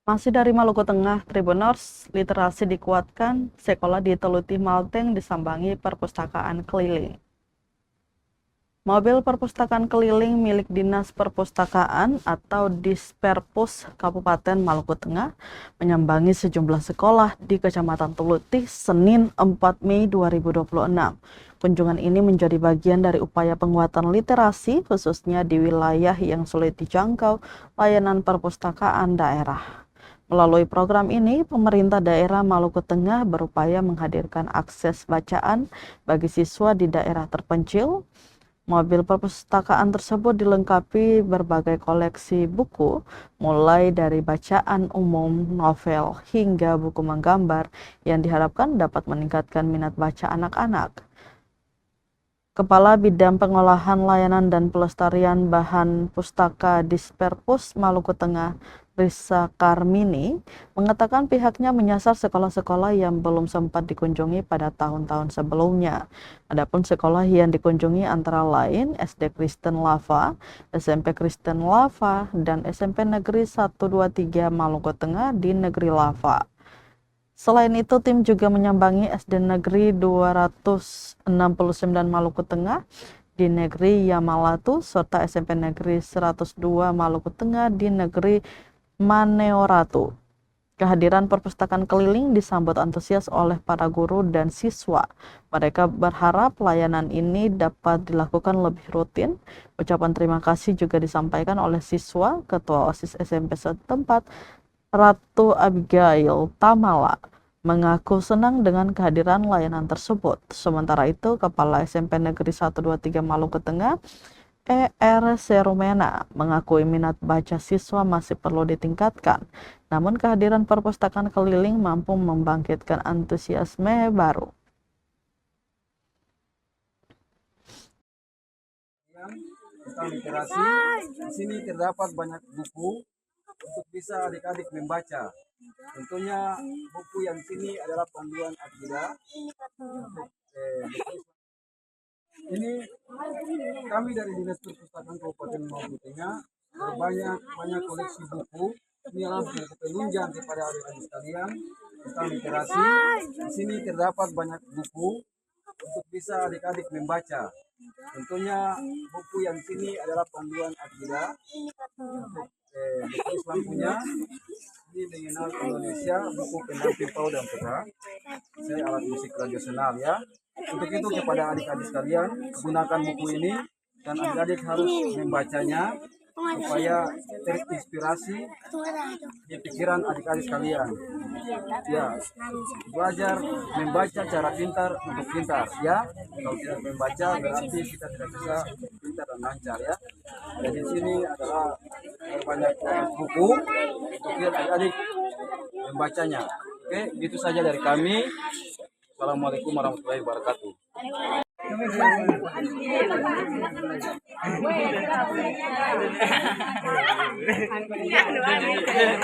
Masih dari Maluku Tengah, Tribuners, literasi dikuatkan, sekolah di Teluti Malteng disambangi perpustakaan keliling. Mobil perpustakaan keliling milik Dinas Perpustakaan atau Disperpus Kabupaten Maluku Tengah menyambangi sejumlah sekolah di Kecamatan Teluti Senin 4 Mei 2026. Kunjungan ini menjadi bagian dari upaya penguatan literasi khususnya di wilayah yang sulit dijangkau layanan perpustakaan daerah. Melalui program ini, pemerintah daerah Maluku Tengah berupaya menghadirkan akses bacaan bagi siswa di daerah terpencil. Mobil perpustakaan tersebut dilengkapi berbagai koleksi buku, mulai dari bacaan umum, novel, hingga buku menggambar yang diharapkan dapat meningkatkan minat baca anak-anak. Kepala Bidang Pengolahan Layanan dan Pelestarian Bahan Pustaka Disperpus Maluku Tengah, Risa Karmini, mengatakan pihaknya menyasar sekolah-sekolah yang belum sempat dikunjungi pada tahun-tahun sebelumnya. Adapun sekolah yang dikunjungi antara lain SD Kristen Lava, SMP Kristen Lava, dan SMP Negeri 123 Maluku Tengah di Negeri Lava. Selain itu, tim juga menyambangi SD Negeri 269 Maluku Tengah di Negeri Yamalatu, serta SMP Negeri 102 Maluku Tengah di Negeri Maneoratu. Kehadiran perpustakaan keliling disambut antusias oleh para guru dan siswa. Mereka berharap layanan ini dapat dilakukan lebih rutin. Ucapan terima kasih juga disampaikan oleh siswa, Ketua OSIS SMP setempat, Ratu Abigail Tamala, mengaku senang dengan kehadiran layanan tersebut. Sementara itu, Kepala SMP Negeri 123 Maluku Tengah, ER Serumena, mengakui minat baca siswa masih perlu ditingkatkan. Namun kehadiran perpustakaan keliling mampu membangkitkan antusiasme baru. Tentang literasi, di sini terdapat banyak buku untuk bisa adik-adik membaca. Tentunya buku yang sini adalah panduan akidah. Ini kami dari Dinas Perpustakaan Kabupaten Maluku Tengah banyak koleksi buku. Ini adalah buku penunjang kepada adik-adik sekalian tentang literasi. Di sini terdapat banyak buku untuk bisa adik-adik membaca. Tentunya buku yang sini adalah panduan akidah untuk buku Islam punya. Ini mengenal Indonesia, buku pendamping Pau dan Peta. Saya alat musik tradisional ya. Untuk itu kepada adik-adik sekalian, gunakan buku ini dan adik-adik harus membacanya supaya terinspirasi di pikiran adik-adik sekalian. Ya, belajar membaca cara pintar untuk pintar ya. Kalau tidak membaca berarti kita tidak bisa pintar dan lancar ya. Jadi di sini adalah banyak buku untuk adik-adik membacanya. Oke, itu saja dari kami. Assalamualaikum warahmatullahi wabarakatuh.